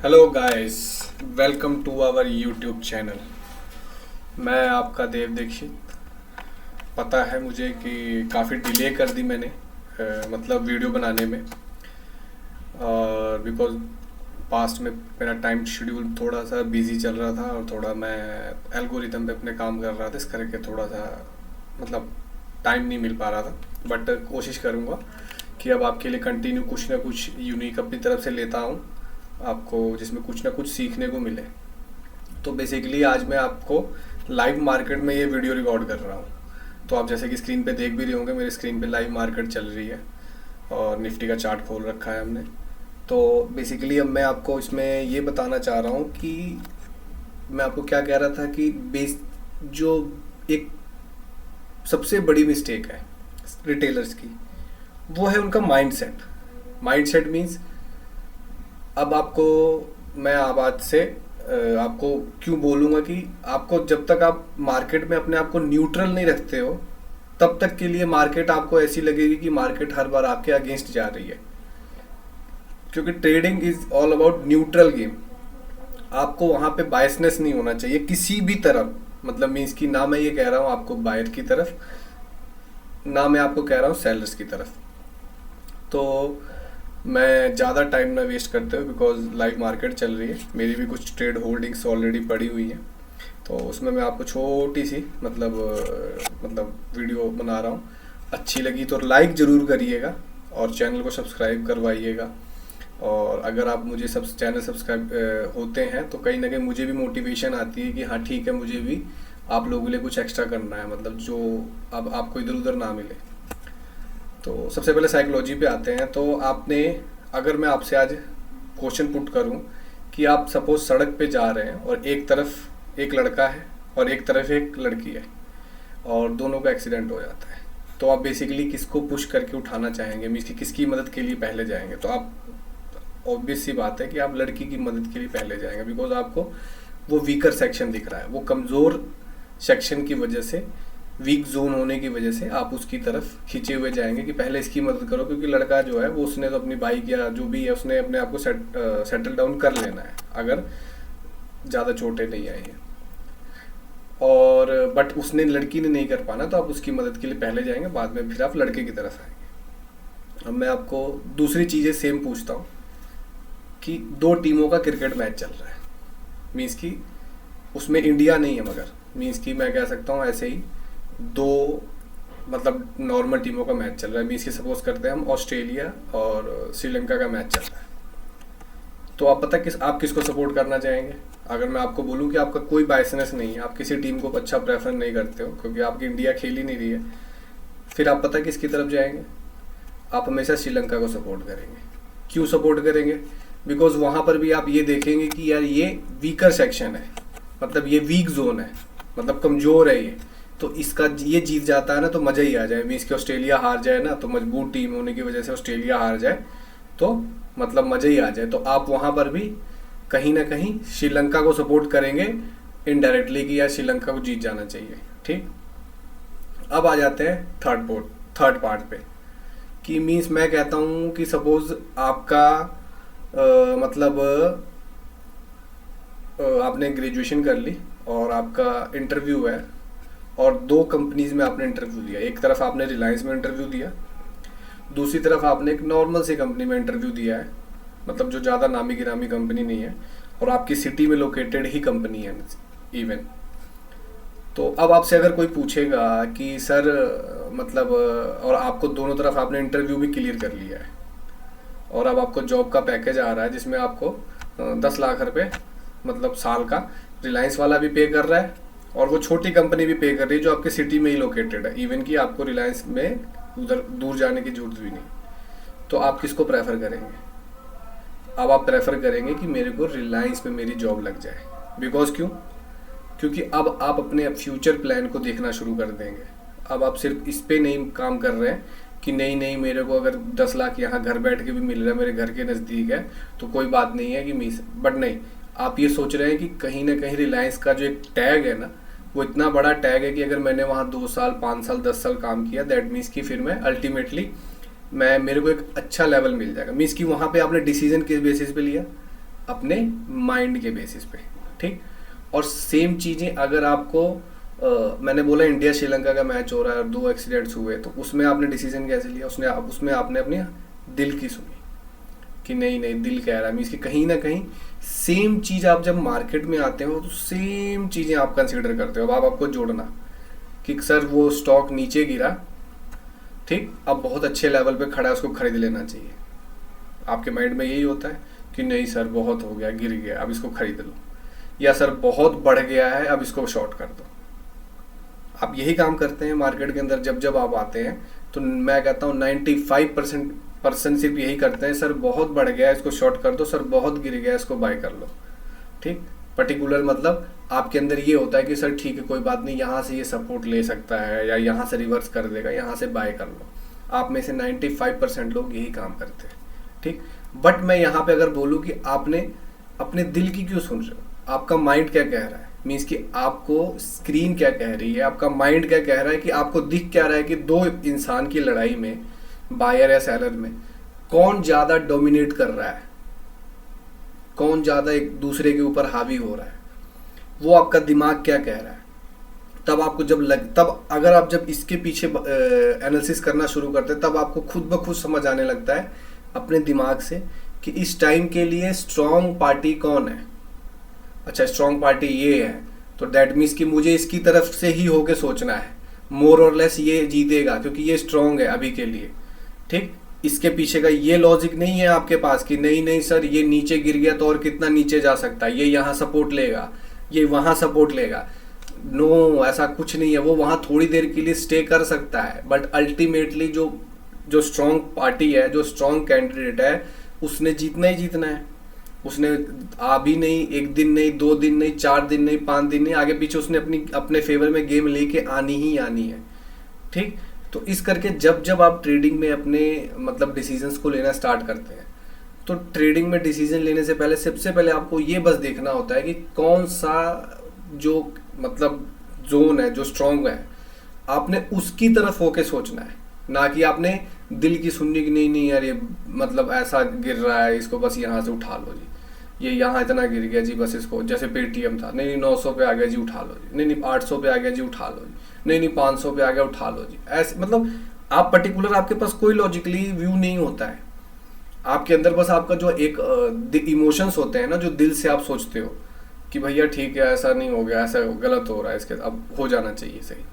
Hello guys, welcome to our YouTube channel. मैं आपका देव दीक्षित। पता है मुझे कि काफ़ी डिले कर दी मैंने मतलब वीडियो बनाने में, और बिकॉज पास्ट में मेरा टाइम शेड्यूल थोड़ा सा बिजी चल रहा था और थोड़ा मैं एल्गोरिथम पे अपने काम कर रहा था, इस करके थोड़ा सा मतलब टाइम नहीं मिल पा रहा था। बट कोशिश करूँगा कि अब आपके लिए कंटिन्यू कुछ ना कुछ यूनिक अपनी तरफ से लेता हूँ आपको, जिसमें कुछ ना कुछ सीखने को मिले। तो बेसिकली आज मैं आपको लाइव मार्केट में ये वीडियो रिकॉर्ड कर रहा हूँ। तो आप जैसे कि स्क्रीन पे देख भी रहे होंगे, मेरी स्क्रीन पे लाइव मार्केट चल रही है और निफ्टी का चार्ट खोल रखा है हमने। तो बेसिकली अब मैं आपको इसमें ये बताना चाह रहा हूँ कि मैं आपको क्या कह रहा था कि जो एक सबसे बड़ी मिस्टेक है रिटेलर्स की, वो है उनका माइंडसेट। माइंडसेट मीन्स अब आपको मैं आवाज़ से आपको क्यों बोलूँगा कि आपको जब तक आप मार्केट में अपने आप को न्यूट्रल नहीं रखते हो, तब तक के लिए मार्केट आपको ऐसी लगेगी कि मार्केट हर बार आपके अगेंस्ट जा रही है। क्योंकि trading is all about neutral game. आपको वहाँ पे बायसनेस नहीं होना चाहिए किसी भी तरफ। मतलब मीन्स कि ना मैं ये कह रहा हूँ आपको बायर की तरफ, ना मैं आपको कह रहा हूँ सेलर्स की तरफ। तो मैं ज़्यादा टाइम ना वेस्ट करते हुए, बिकॉज लाइव मार्केट चल रही है, मेरी भी कुछ ट्रेड होल्डिंग्स ऑलरेडी पड़ी हुई हैं, तो उसमें मैं आपको छोटी सी मतलब वीडियो बना रहा हूँ। अच्छी लगी तो लाइक ज़रूर करिएगा और चैनल को सब्सक्राइब करवाइएगा। और अगर आप मुझे चैनल सब्सक्राइब होते हैं तो कहीं ना कहीं मुझे भी मोटिवेशन आती है कि हाँ ठीक है, मुझे भी आप लोगों के लिए कुछ एक्स्ट्रा करना है, मतलब जो अब आपको इधर उधर ना मिले। तो सबसे पहले साइकोलॉजी पे आते हैं। तो आपने, अगर मैं आपसे आज क्वेश्चन पुट करूं कि आप सपोज सड़क पे जा रहे हैं और एक तरफ एक लड़का है और एक तरफ एक लड़की है और दोनों का एक्सीडेंट हो जाता है, तो आप बेसिकली किसको पुश करके उठाना चाहेंगे? मीन्स कि किसकी मदद के लिए पहले जाएंगे? तो आप ऑब्वियस सी बात है कि आप लड़की की मदद के लिए पहले जाएंगे, बिकॉज आपको वो वीकर सेक्शन दिख रहा है, वो कमज़ोर सेक्शन की वजह से, वीक जोन होने की वजह से आप उसकी तरफ खींचे हुए जाएंगे कि पहले इसकी मदद करो। क्योंकि लड़का जो है वो उसने तो अपनी बाइक या जो भी है उसने अपने आप को सेटल डाउन कर लेना है अगर ज़्यादा चोटें नहीं आई हैं, और बट उसने, लड़की ने नहीं कर पाना, तो आप उसकी मदद के लिए पहले जाएंगे, बाद में फिर आप लड़के की तरफ आएंगे। अब मैं आपको दूसरी चीज़ें सेम पूछता हूँ कि दो टीमों का क्रिकेट मैच चल रहा है, मीन्स कि उसमें इंडिया नहीं है, मगर मीन्स कि मैं कह सकता हूँ ऐसे ही दो मतलब नॉर्मल टीमों का मैच चल रहा है। मीन्स की सपोज करते हैं हम ऑस्ट्रेलिया और श्रीलंका का मैच चल रहा है, तो आप पता आप किसको सपोर्ट करना चाहेंगे? अगर मैं आपको बोलूं कि आपका कोई बायसनेस नहीं है, आप किसी टीम को अच्छा प्रेफर नहीं करते हो क्योंकि आपकी इंडिया खेल ही नहीं रही है, फिर आप पता किसकी तरफ जाएंगे? आप हमेशा श्रीलंका को सपोर्ट करेंगे। क्यों सपोर्ट करेंगे? बिकॉज वहां पर भी आप ये देखेंगे कि यार ये वीकर सेक्शन है, मतलब ये वीक जोन है, मतलब कमजोर है ये, तो इसका ये जीत जाता है ना तो मज़ा ही आ जाए। मीन्स कि ऑस्ट्रेलिया हार जाए ना, तो मजबूत टीम होने की वजह से ऑस्ट्रेलिया हार जाए तो मतलब मज़ा ही आ जाए, तो आप वहाँ पर भी कहीं ना कहीं श्रीलंका को सपोर्ट करेंगे इनडायरेक्टली कि यार श्रीलंका को जीत जाना चाहिए। ठीक, अब आ जाते हैं थर्ड पार्ट पे कि मीन्स मैं कहता हूँ कि सपोज आपका मतलब आपने ग्रेजुएशन कर ली और आपका इंटरव्यू है और दो कंपनीज में आपने इंटरव्यू दिया। एक तरफ आपने रिलायंस में इंटरव्यू दिया, दूसरी तरफ आपने एक नॉर्मल सी कंपनी में इंटरव्यू दिया है, मतलब जो ज़्यादा नामी गिरामी कंपनी नहीं है और आपकी सिटी में लोकेटेड ही कंपनी है इवन। तो अब आपसे अगर कोई पूछेगा कि सर मतलब, और आपको दोनों तरफ आपने इंटरव्यू भी क्लियर कर लिया है और अब आपको जॉब का पैकेज आ रहा है जिसमें आपको 10 लाख रुपए मतलब साल का रिलायंस वाला भी पे कर रहा है और वो छोटी कंपनी भी पे कर रही है जो आपके सिटी में ही लोकेटेड है, इवन कि आपको रिलायंस में उधर दूर जाने की जरूरत भी नहीं। तो आप किसको प्रेफर करेंगे? अब आप प्रेफर करेंगे कि मेरे को रिलायंस में मेरी जॉब लग जाए। बिकॉज क्यों? क्योंकि अब आप अपने फ्यूचर प्लान को देखना शुरू कर देंगे। अब आप सिर्फ इस पे नहीं काम कर रहे हैं कि नहीं मेरे को अगर 10 लाख यहाँ घर बैठ के भी मिल रहा है, मेरे घर के नज़दीक है, तो कोई बात नहीं है कि बट नहीं, आप ये सोच रहे हैं कि कहीं ना कहीं रिलायंस का जो एक टैग है ना, वो इतना बड़ा टैग है कि अगर मैंने वहाँ 2 साल 5 साल 10 साल काम किया, दैट मीन्स कि फिर मैं अल्टीमेटली मेरे को एक अच्छा लेवल मिल जाएगा। मीन्स कि वहाँ पे आपने डिसीजन किस बेसिस पे लिया? अपने माइंड के बेसिस पे, ठीक। और सेम चीज़ें अगर आपको मैंने बोला इंडिया श्रीलंका का मैच हो रहा है और 2 एक्सीडेंट्स हुए, तो उसमें आपने डिसीजन कैसे लिया? उसमें आपने अपने दिल की सुनी कि नहीं नहीं दिल कह रहा है, मीन्स कि कहीं ना कहीं सेम चीज़ आप जब मार्केट में आते हो तो सेम चीज़ें आप कंसिडर करते हो। अब आपको जोड़ना कि सर वो स्टॉक नीचे गिरा, ठीक, अब बहुत अच्छे लेवल पे खड़ा है, उसको खरीद लेना चाहिए। आपके माइंड में यही होता है कि नहीं सर बहुत हो गया, गिर गया, अब इसको खरीद लो, या सर बहुत बढ़ गया है, अब इसको शॉर्ट कर दो। आप यही काम करते हैं मार्केट के अंदर। जब आप आते हैं तो मैं कहता हूँ 95% पर्सन सिर्फ यही करते हैं, सर बहुत बढ़ गया है, इसको शॉर्ट कर दो, सर बहुत गिर गया है, इसको बाय कर लो, ठीक। पर्टिकुलर मतलब आपके अंदर ये होता है कि सर ठीक है कोई बात नहीं, यहाँ से ये सपोर्ट ले सकता है या यहाँ से रिवर्स कर देगा, यहाँ से बाय कर लो। आप में से 95% लोग यही काम करते हैं, ठीक। बट मैं यहाँ पे अगर बोलूँ कि आपने अपने दिल की क्यों सुन रहे हो, आपका माइंड क्या कह रहा है, मीन्स कि आपको स्क्रीन क्या कह रही है, आपका माइंड क्या कह रहा है, कि आपको दिख क्या रहा है कि 2 इंसान की लड़ाई में, बायर या सेलर में, कौन ज्यादा डोमिनेट कर रहा है, कौन ज्यादा एक दूसरे के ऊपर हावी हो रहा है, वो आपका दिमाग क्या कह रहा है। तब आपको तब अगर आप जब इसके पीछे एनालिसिस करना शुरू करते हैं, तब आपको खुद ब खुद समझ आने लगता है अपने दिमाग से कि इस टाइम के लिए स्ट्रॉन्ग पार्टी कौन है। अच्छा स्ट्रॉन्ग पार्टी ये है, तो दैट मीन्स कि मुझे इसकी तरफ से ही होके सोचना है, मोर और लेस ये जीतेगा क्योंकि ये स्ट्रॉन्ग है अभी के लिए, ठीक। इसके पीछे का ये लॉजिक नहीं है आपके पास कि नहीं नहीं सर ये नीचे गिर गया तो और कितना नीचे जा सकता है, ये यहाँ सपोर्ट लेगा, ये वहाँ सपोर्ट लेगा। नो, ऐसा कुछ नहीं है। वो वहाँ थोड़ी देर के लिए स्टे कर सकता है, बट अल्टीमेटली जो स्ट्रॉन्ग पार्टी है, जो स्ट्रॉन्ग कैंडिडेट है, उसने जीतना ही जीतना है। उसने अभी नहीं, 1 दिन नहीं, 2 दिन नहीं, 4 दिन नहीं, 5 दिन नहीं, आगे पीछे उसने अपने फेवर में गेम लेके आनी ही आनी है, ठीक। तो इस करके जब आप ट्रेडिंग में अपने मतलब डिसीजंस को लेना स्टार्ट करते हैं, तो ट्रेडिंग में डिसीजन लेने से पहले सबसे पहले आपको ये बस देखना होता है कि कौन सा जो मतलब जोन है जो स्ट्रॉन्ग है, आपने उसकी तरफ होके सोचना है, ना कि आपने दिल की सुननी की नहीं यार ये मतलब ऐसा गिर रहा है, इसको बस यहाँ से उठा लो जी, ये यहाँ इतना गिर गया जी, बस इसको, जैसे पेटीएम था, नहीं 900 पे आ गया जी उठा लो जी, नहीं 800 पे आ गया जी उठा लो जी, नहीं 500 पे आ गया उठा लो जी। ऐसे मतलब आप पर्टिकुलर, आपके पास कोई लॉजिकली व्यू नहीं होता है आपके अंदर, बस आपका जो एक इमोशंस होते हैं ना, जो दिल से आप सोचते हो कि भैया ठीक है ऐसा नहीं हो गया, ऐसा गलत हो रहा है, इसके अब हो जाना चाहिए सही।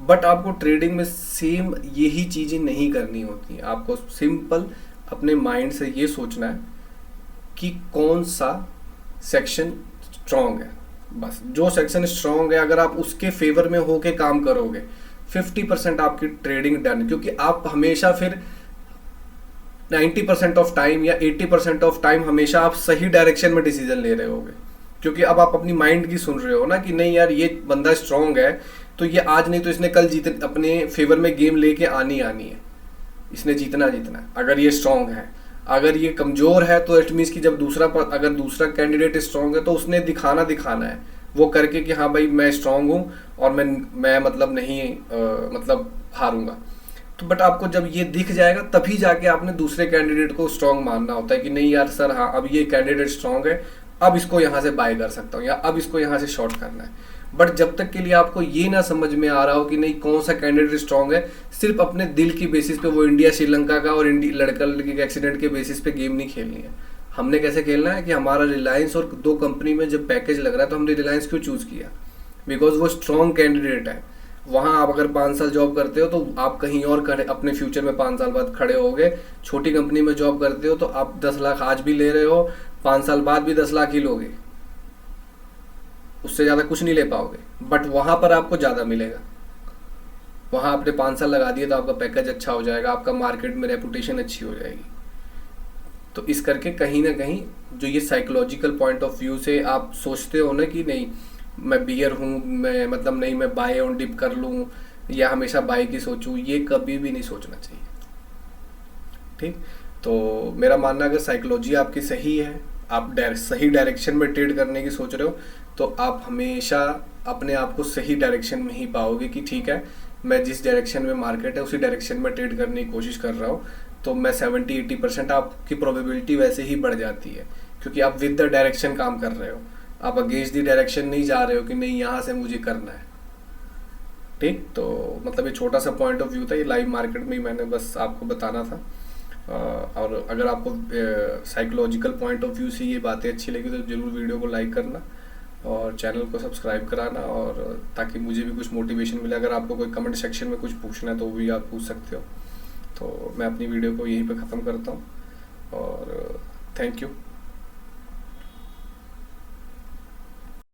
बट आपको ट्रेडिंग में सेम यही चीज़ें नहीं करनी होती हैं। आपको सिंपल अपने माइंड से ये सोचना है कि कौन सा सेक्शन स्ट्रॉन्ग है, बस जो सेक्शन स्ट्रॉन्ग है अगर आप उसके फेवर में होके काम करोगे 50% आपकी ट्रेडिंग डन। क्योंकि आप हमेशा फिर 90% ऑफ टाइम या 80% ऑफ टाइम हमेशा आप सही डायरेक्शन में डिसीजन ले रहे होगे, क्योंकि अब आप अपनी माइंड की सुन रहे हो ना कि नहीं यार ये बंदा स्ट्रॉन्ग है तो ये आज नहीं तो इसने कल जीत अपने फेवर में गेम लेके आनी है, इसने जीतना है। अगर ये स्ट्रॉन्ग है, अगर ये कमजोर है तो इट मीन्स कि जब अगर दूसरा कैंडिडेट स्ट्रॉन्ग है तो उसने दिखाना है वो करके कि हाँ भाई मैं स्ट्रॉन्ग हूँ और मैं मतलब नहीं मतलब हारूंगा। तो बट आपको जब ये दिख जाएगा तभी जाके आपने दूसरे कैंडिडेट को स्ट्रॉन्ग मानना होता है कि नहीं यार सर हाँ अब ये कैंडिडेट स्ट्रॉन्ग है, अब इसको यहाँ से बाय कर सकता हूँ या अब इसको यहाँ से शॉर्ट करना है। बट जब तक के लिए आपको ये ना समझ में आ रहा हो कि नहीं कौन सा कैंडिडेट स्ट्रॉन्ग है, सिर्फ अपने दिल की बेसिस पे वो इंडिया श्रीलंका का और लड़का लड़की के एक्सीडेंट के बेसिस पे गेम नहीं खेलनी है। हमने कैसे खेलना है कि हमारा रिलायंस और 2 कंपनी में जब पैकेज लग रहा है तो हमने रिलायंस क्यों चूज किया, बिकॉज वो स्ट्रॉन्ग कैंडिडेट है। वहाँ आप अगर 5 साल जॉब करते हो तो आप कहीं और अपने फ्यूचर में 5 साल बाद खड़े होगे। छोटी कंपनी में जॉब करते हो तो आप 10 लाख आज भी ले रहे हो, 5 साल बाद भी 10 लाख ही लोगे, उससे ज़्यादा कुछ नहीं ले पाओगे। बट वहाँ पर आपको ज़्यादा मिलेगा, वहाँ आपने 5 साल लगा दिए तो आपका पैकेज अच्छा हो जाएगा, आपका मार्केट में रेपुटेशन अच्छी हो जाएगी। तो इस करके कहीं ना कहीं जो ये साइकोलॉजिकल पॉइंट ऑफ व्यू से आप सोचते हो ना कि नहीं मैं बियर हूँ, मैं मतलब नहीं मैं बाय ऑन डिप कर लूँ या हमेशा बाय की सोचूं, ये कभी भी नहीं सोचना चाहिए, ठीक। तो मेरा मानना अगर साइकोलॉजी आपकी सही है, आप सही डायरेक्शन में ट्रेड करने की सोच रहे हो तो आप हमेशा अपने आप को सही डायरेक्शन में ही पाओगे कि ठीक है मैं जिस डायरेक्शन में मार्केट है उसी डायरेक्शन में ट्रेड करने की कोशिश कर रहा हूँ। तो मैं 70-80% आपकी प्रोबेबिलिटी वैसे ही बढ़ जाती है क्योंकि आप विद द डायरेक्शन काम कर रहे हो, आप अगेंस्ट द डायरेक्शन नहीं जा रहे हो कि नहीं यहाँ से मुझे करना है। ठीक, तो मतलब ये छोटा सा पॉइंट ऑफ व्यू था, ये लाइव मार्केट में ही मैंने बस आपको बताना था। और अगर आपको साइकोलॉजिकल पॉइंट ऑफ व्यू से ये बातें अच्छी लगी तो ज़रूर वीडियो को लाइक करना और चैनल को सब्सक्राइब कराना, और ताकि मुझे भी कुछ मोटिवेशन मिले। अगर आपको कोई कमेंट सेक्शन में कुछ पूछना है तो वो भी आप पूछ सकते हो। तो मैं अपनी वीडियो को यहीं पे ख़त्म करता हूँ और थैंक यू।